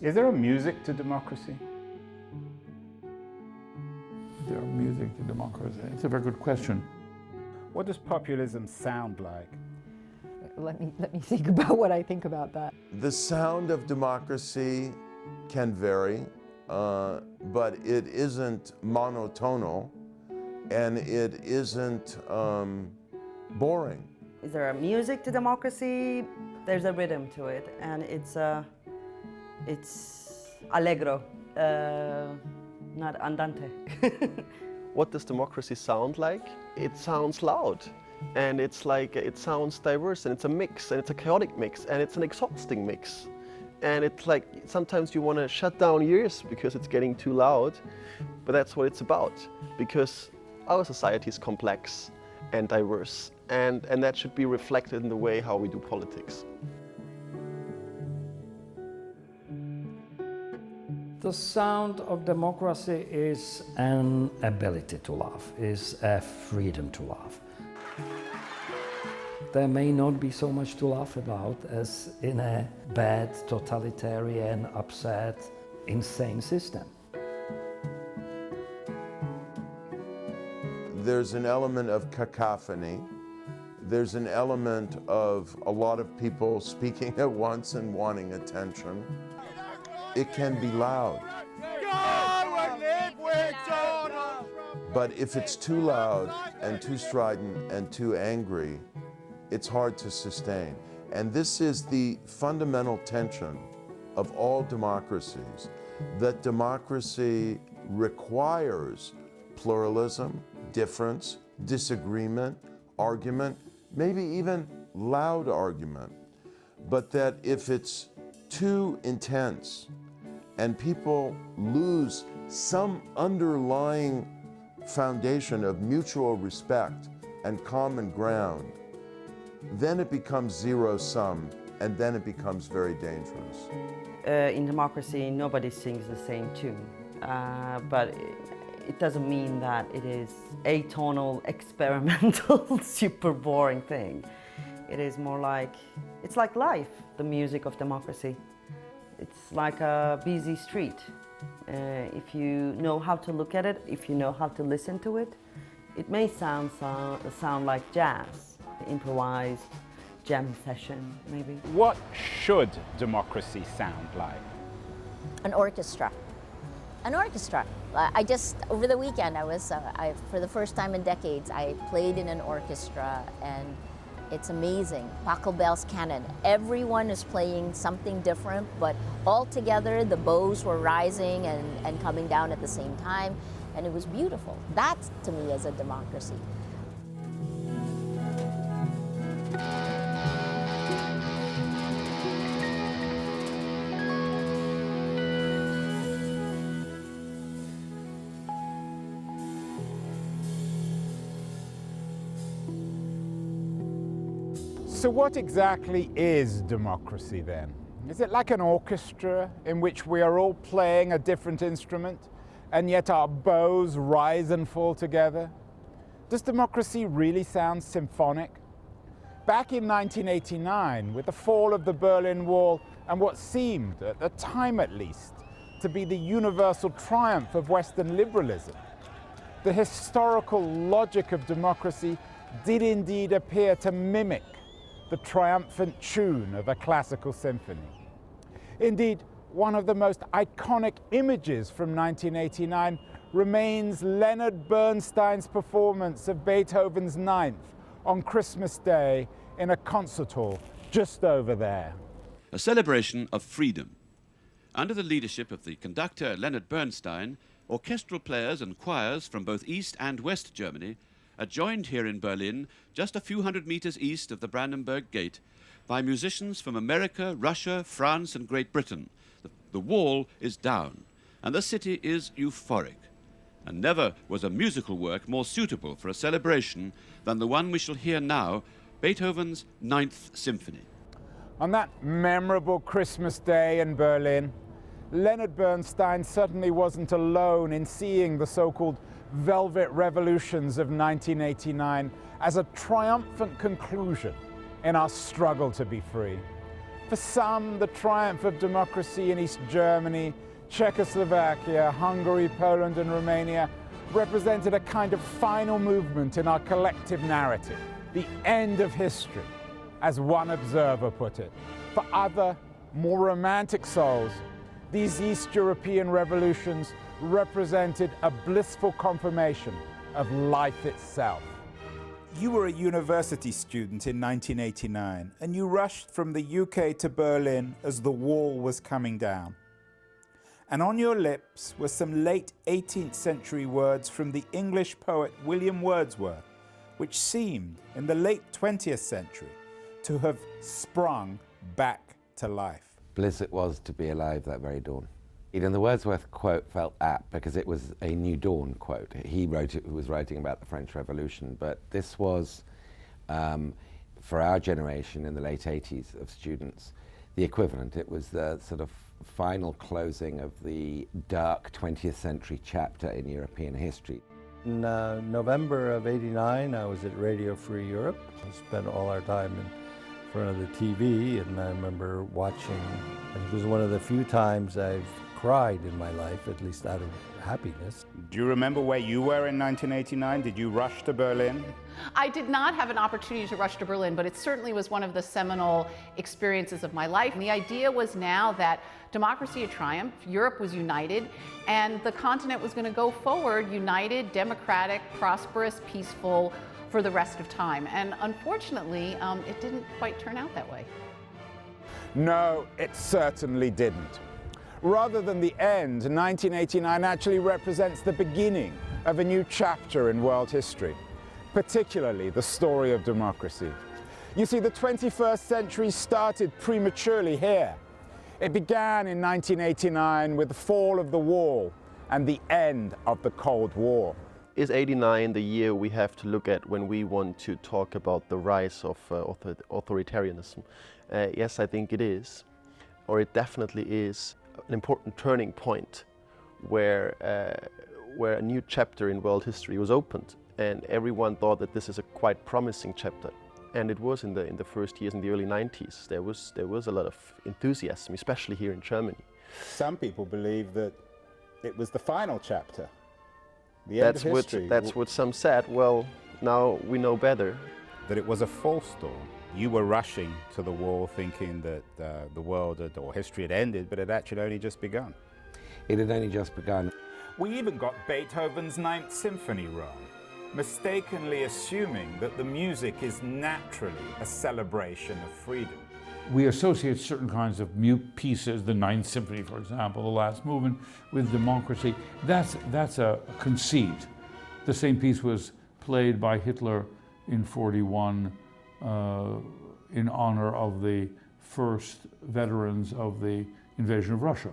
Is there a music to democracy? Is there music to democracy? It's a very good question. What does populism sound like? Let me think about what I think about that. The sound of democracy can vary, but it isn't monotonal and it isn't boring. Is there a music to democracy? There's a rhythm to it, and it's allegro, not andante. What does democracy sound like? It sounds loud, and it's like, it sounds diverse, and it's a mix, and it's a chaotic mix, and it's an exhausting mix. And it's like, sometimes you want to shut down ears because it's getting too loud, but that's what it's about, because our society is complex and diverse, and that should be reflected in the way how we do politics. The sound of democracy is an ability to laugh, is a freedom to laugh. There may not be so much to laugh about as in a bad, totalitarian, upset, insane system. There's an element of cacophony. There's an element of a lot of people speaking at once and wanting attention. It can be loud. But if it's too loud and too strident and too angry, it's hard to sustain. And this is the fundamental tension of all democracies, that democracy requires pluralism, difference, disagreement, argument, maybe even loud argument. But that if it's too intense and people lose some underlying foundation of mutual respect and common ground, then it becomes zero-sum, and then it becomes very dangerous. In democracy, nobody sings the same tune, but it doesn't mean that it is atonal, experimental, super boring thing. It is more like, it's like life, the music of democracy. It's like a busy street. If you know how to look at it, if you know how to listen to it, it may sound like jazz, improvised jam session, maybe. What should democracy sound like? An orchestra. An orchestra. Over the weekend, for the first time in decades, I played in an orchestra, and it's amazing. Pachelbel's canon. Everyone is playing something different, but all together the bows were rising and coming down at the same time, and it was beautiful. That, to me, is a democracy. So what exactly is democracy then? Is it like an orchestra in which we are all playing a different instrument and yet our bows rise and fall together? Does democracy really sound symphonic? Back in 1989, with the fall of the Berlin Wall and what seemed, at the time at least, to be the universal triumph of Western liberalism, the historical logic of democracy did indeed appear to mimic the triumphant tune of a classical symphony. Indeed, one of the most iconic images from 1989 remains Leonard Bernstein's performance of Beethoven's Ninth on Christmas Day in a concert hall just over there. A celebration of freedom. Under the leadership of the conductor Leonard Bernstein, orchestral players and choirs from both East and West Germany are joined here in Berlin, just a few hundred meters east of the Brandenburg Gate, by musicians from America, Russia, France and Great Britain. The wall is down, and the city is euphoric. And never was a musical work more suitable for a celebration than the one we shall hear now, Beethoven's Ninth Symphony. On that memorable Christmas day in Berlin, Leonard Bernstein certainly wasn't alone in seeing the so-called Velvet Revolutions of 1989 as a triumphant conclusion in our struggle to be free. For some, the triumph of democracy in East Germany, Czechoslovakia, Hungary, Poland and Romania represented a kind of final movement in our collective narrative, the end of history, as one observer put it. For other, more romantic souls, these East European revolutions represented a blissful confirmation of life itself. You were a university student in 1989, and you rushed from the UK to Berlin as the wall was coming down. And on your lips were some late 18th century words from the English poet William Wordsworth, which seemed, in the late 20th century, to have sprung back to life. Bliss it was to be alive that very dawn. And the Wordsworth quote felt apt because it was a New Dawn quote. He was writing about the French Revolution, but this was, for our generation in the late 80s of students, the equivalent. It was the sort of final closing of the dark 20th century chapter in European history. In November of '89, I was at Radio Free Europe. We spent all our time in front of the TV, and I remember watching, and it was one of the few times I've cried in my life, at least out of happiness. Do you remember where you were in 1989? Did you rush to Berlin? I did not have an opportunity to rush to Berlin, but it certainly was one of the seminal experiences of my life. And the idea was now that democracy had triumphed, Europe was united, and the continent was going to go forward united, democratic, prosperous, peaceful for the rest of time. And unfortunately, it didn't quite turn out that way. No, it certainly didn't. Rather than the end, 1989 actually represents the beginning of a new chapter in world history, particularly the story of democracy. You see, the 21st century started prematurely here. It began in 1989 with the fall of the wall and the end of the Cold War. Is '89 the year we have to look at when we want to talk about the rise of authoritarianism? Yes, I think it is, or it definitely is an important turning point where a new chapter in world history was opened, and everyone thought that this is a quite promising chapter. And it was in the first years, in the early 90s. There was a lot of enthusiasm, especially here in Germany. Some people believe that it was the final chapter, the end of history. That's what some said. Well, now we know better. That it was a false dawn. You were rushing to the wall thinking that the world or history had ended, but it had actually only just begun. It had only just begun. We even got Beethoven's Ninth Symphony wrong, mistakenly assuming that the music is naturally a celebration of freedom. We associate certain kinds of mute pieces, the Ninth Symphony, for example, the last movement, with democracy. That's a conceit. The same piece was played by Hitler in '41 in honor of the first veterans of the invasion of Russia.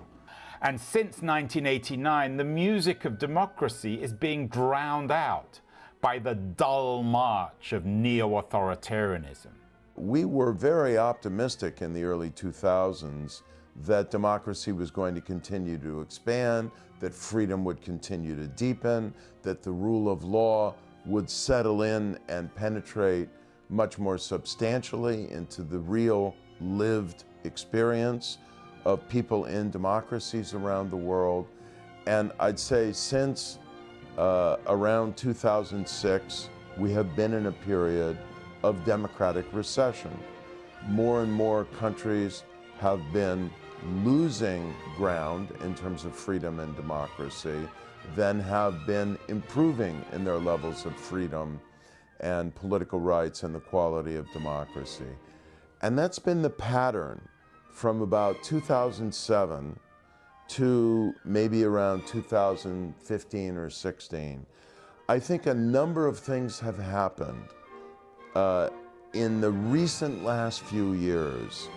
And since 1989, the music of democracy is being drowned out by the dull march of neo-authoritarianism. We were very optimistic in the early 2000s that democracy was going to continue to expand, that freedom would continue to deepen, that the rule of law would settle in and penetrate much more substantially into the real lived experience of people in democracies around the world. And I'd say since around 2006, we have been in a period of democratic recession. More and more countries have been losing ground in terms of freedom and democracy than have been improving in their levels of freedom and political rights and the quality of democracy. And that's been the pattern from about 2007 to maybe around 2015 or 16. I think a number of things have happened in the recent last few years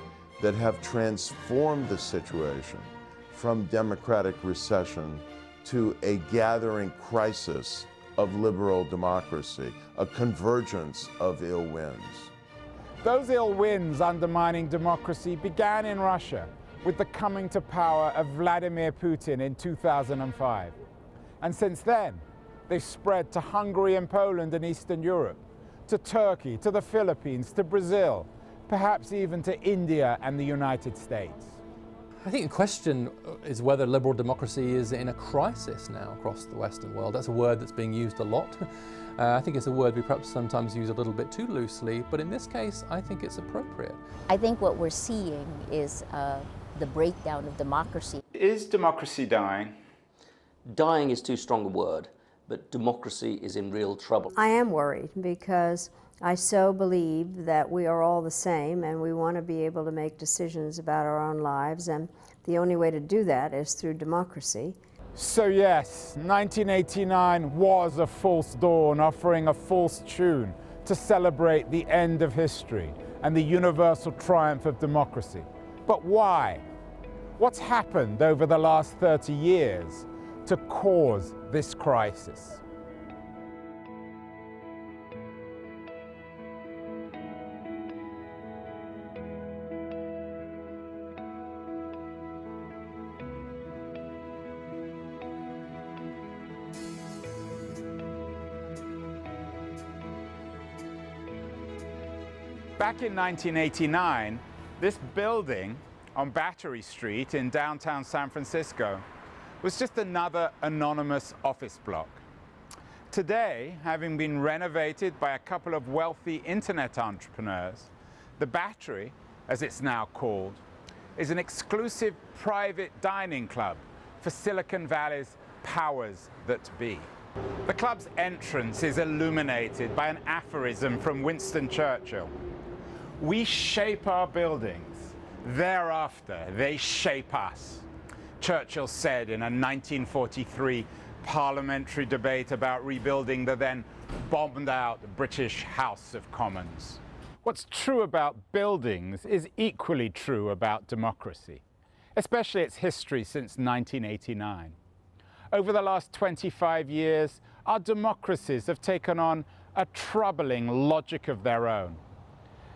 that have transformed the situation from democratic recession to a gathering crisis of liberal democracy, a convergence of ill winds. Those ill winds undermining democracy began in Russia with the coming to power of Vladimir Putin in 2005. And since then, they've spread to Hungary and Poland and Eastern Europe, to Turkey, to the Philippines, to Brazil, perhaps even to India and the United States? I think the question is whether liberal democracy is in a crisis now across the Western world. That's a word that's being used a lot. I think it's a word we perhaps sometimes use a little bit too loosely, but in this case, I think it's appropriate. I think what we're seeing is the breakdown of democracy. Is democracy dying? Dying is too strong a word, but democracy is in real trouble. I am worried because I so believe that we are all the same and we want to be able to make decisions about our own lives, and the only way to do that is through democracy. So yes, 1989 was a false dawn offering a false tune to celebrate the end of history and the universal triumph of democracy. But why? What's happened over the last 30 years to cause this crisis? Back in 1989, this building on Battery Street in downtown San Francisco was just another anonymous office block. Today, having been renovated by a couple of wealthy internet entrepreneurs, the Battery, as it's now called, is an exclusive private dining club for Silicon Valley's powers that be. The club's entrance is illuminated by an aphorism from Winston Churchill. We shape our buildings, thereafter they shape us, Churchill said in a 1943 parliamentary debate about rebuilding the then bombed out British House of Commons. What's true about buildings is equally true about democracy, especially its history since 1989. Over the last 25 years, our democracies have taken on a troubling logic of their own.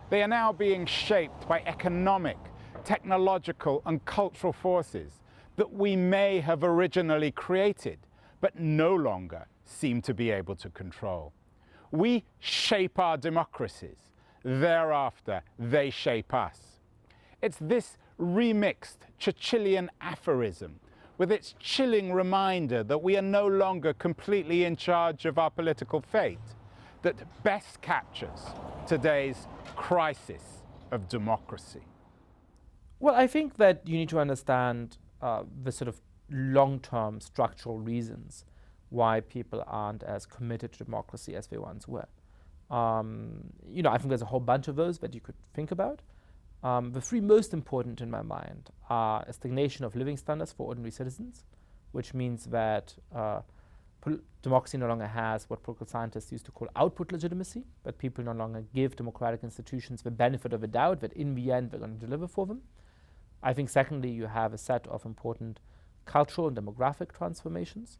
They are now being shaped by economic, technological, and cultural forces that we may have originally created, but no longer seem to be able to control. We shape our democracies, thereafter they shape us. It's this remixed Churchillian aphorism, with its chilling reminder that we are no longer completely in charge of our political fate, that best captures today's crisis of democracy. Well, I think that you need to understand the sort of long-term structural reasons why people aren't as committed to democracy as they once were. You know, I think there's a whole bunch of those that you could think about. The three most important in my mind are a stagnation of living standards for ordinary citizens, which means that democracy no longer has what political scientists used to call output legitimacy, that people no longer give democratic institutions the benefit of the doubt that in the end they're going to deliver for them. I think secondly, you have a set of important cultural and demographic transformations,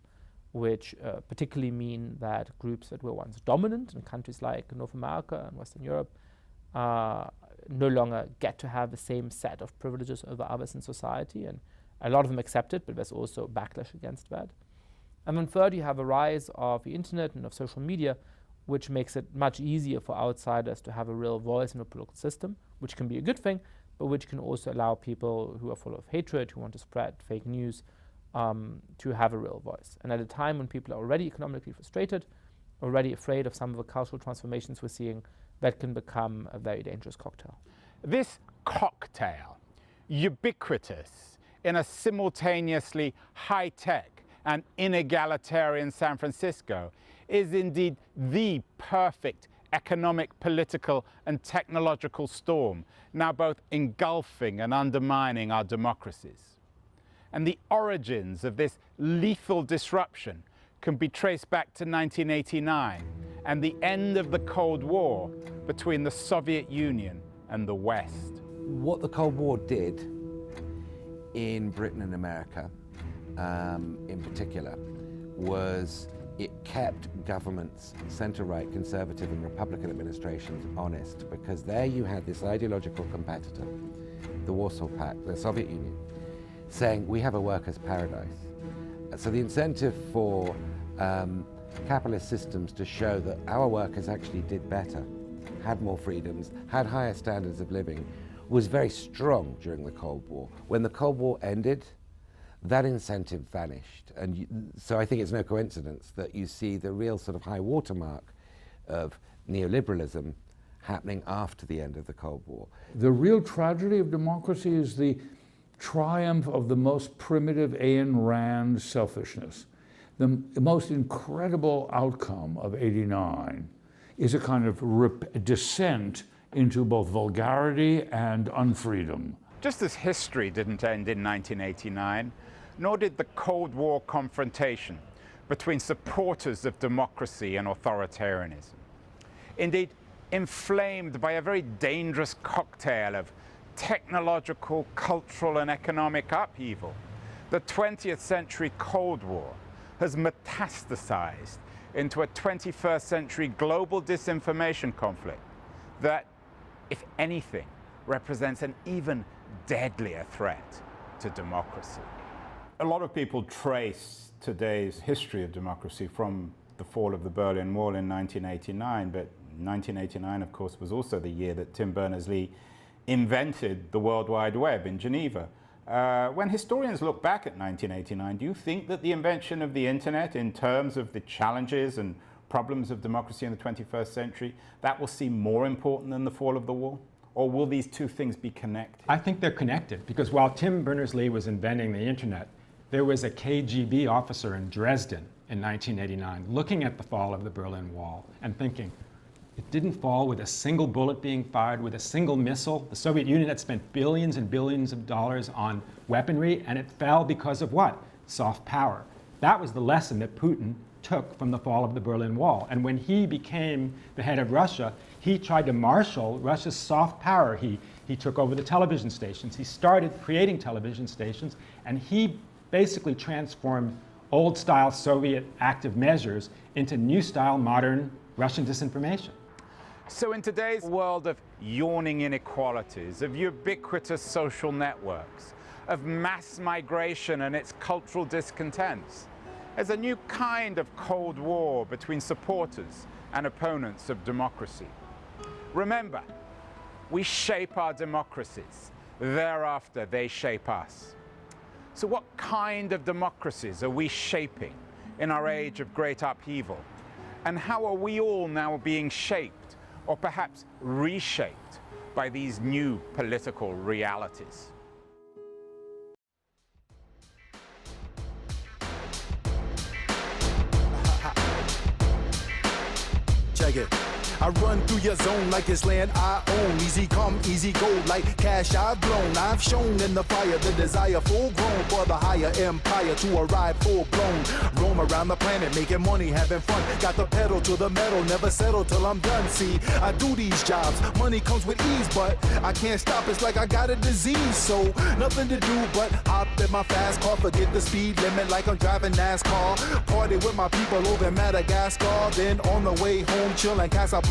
which particularly mean that groups that were once dominant in countries like North America and Western Europe no longer get to have the same set of privileges over others in society, and a lot of them accept it, but there's also backlash against that. And then third, you have a rise of the internet and of social media, which makes it much easier for outsiders to have a real voice in the political system, which can be a good thing, but which can also allow people who are full of hatred, who want to spread fake news, to have a real voice. And at a time when people are already economically frustrated, already afraid of some of the cultural transformations we're seeing, that can become a very dangerous cocktail. This cocktail, ubiquitous in a simultaneously high-tech and inegalitarian San Francisco, is indeed the perfect economic, political, and technological storm, now both engulfing and undermining our democracies. And the origins of this lethal disruption can be traced back to 1989 and the end of the Cold War between the Soviet Union and the West. What the Cold War did in Britain and America, in particular, was it kept governments, centre-right, conservative and Republican administrations honest, because there you had this ideological competitor, the Warsaw Pact, the Soviet Union, saying we have a workers' paradise. So the incentive for capitalist systems to show that our workers actually did better had more freedoms, had higher standards of living, was very strong during the Cold War. When the Cold War ended, that incentive vanished. And so I think it's no coincidence that you see the real sort of high watermark of neoliberalism happening after the end of the Cold War. The real tragedy of democracy is the triumph of the most primitive Ayn Rand selfishness. The most incredible outcome of '89 is a kind of descent into both vulgarity and unfreedom. Just as history didn't end in 1989, nor did the Cold War confrontation between supporters of democracy and authoritarianism. Indeed, inflamed by a very dangerous cocktail of technological, cultural, and economic upheaval, the 20th century Cold War has metastasized into a 21st century global disinformation conflict that, if anything, represents an even deadlier threat to democracy. A lot of people trace today's history of democracy from the fall of the Berlin Wall in 1989, but 1989, of course, was also the year that Tim Berners-Lee invented the World Wide Web in Geneva. When historians look back at 1989, do you think that the invention of the internet, in terms of the challenges and problems of democracy in the 21st century, that will seem more important than the fall of the wall? Or will these two things be connected? I think they're connected, because while Tim Berners-Lee was inventing the internet, there was a KGB officer in Dresden in 1989 looking at the fall of the Berlin Wall and thinking, it didn't fall with a single bullet being fired, with a single missile. The Soviet Union had spent billions and billions of dollars on weaponry, and it fell because of what? Soft power. That was the lesson that Putin took from the fall of the Berlin Wall. And when he became the head of Russia, he tried to marshal Russia's soft power. He took over the television stations. He started creating television stations, and he basically transformed old-style Soviet active measures into new-style modern Russian disinformation. So in today's world of yawning inequalities, of ubiquitous social networks, of mass migration and its cultural discontents, there's a new kind of Cold War between supporters and opponents of democracy. Remember, we shape our democracies. Thereafter, they shape us. So what kind of democracies are we shaping in our age of great upheaval? And how are we all now being shaped, or perhaps reshaped, by these new political realities? Check it. I run through your zone like it's land I own. Easy come, easy go, like cash I've blown. I've shown in the fire the desire full grown for the higher empire to arrive full blown. Roam around the planet, making money, having fun. Got the pedal to the metal, never settle till I'm done. See, I do these jobs, money comes with ease, but I can't stop, it's like I got a disease. So nothing to do but hop in my fast car, forget the speed limit like I'm driving NASCAR. Party with my people over in Madagascar, then on the way home chillin' Casablanca.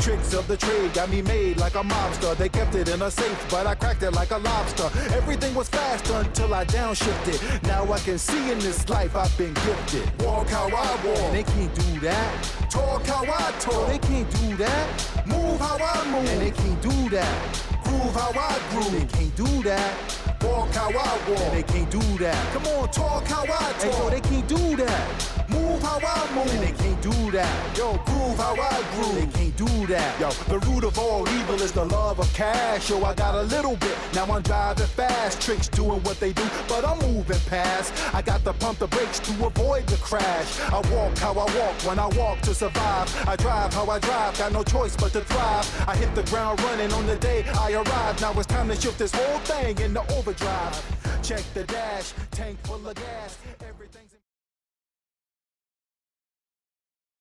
Tricks of the trade got me made like a mobster. They kept it in a safe, but I cracked it like a lobster. Everything was fast until I downshifted. Now I can see in this life I've been gifted. Walk how I walk, they can't do that. Talk how I talk, they can't do that. Move how I move, and they can't do that. Groove how I groove, they can't do that. Walk how I walk, and they can't do that. Come on, talk how I talk, and yo, they can't do that. Move how I move, and they can't do that. Yo, groove how I groove, they can't do that. Yo, the root of all evil is the love of cash. Yo, I got a little bit, now I'm driving fast. Tricks doing what they do, but I'm moving past. I got to pump the brakes to avoid the crash. I walk how I walk when I walk to survive. I drive how I drive, got no choice but to thrive. I hit the ground running on the day I arrive. Now it's time to shift this whole thing into overdrive. Check the dash, tank full of gas, everything.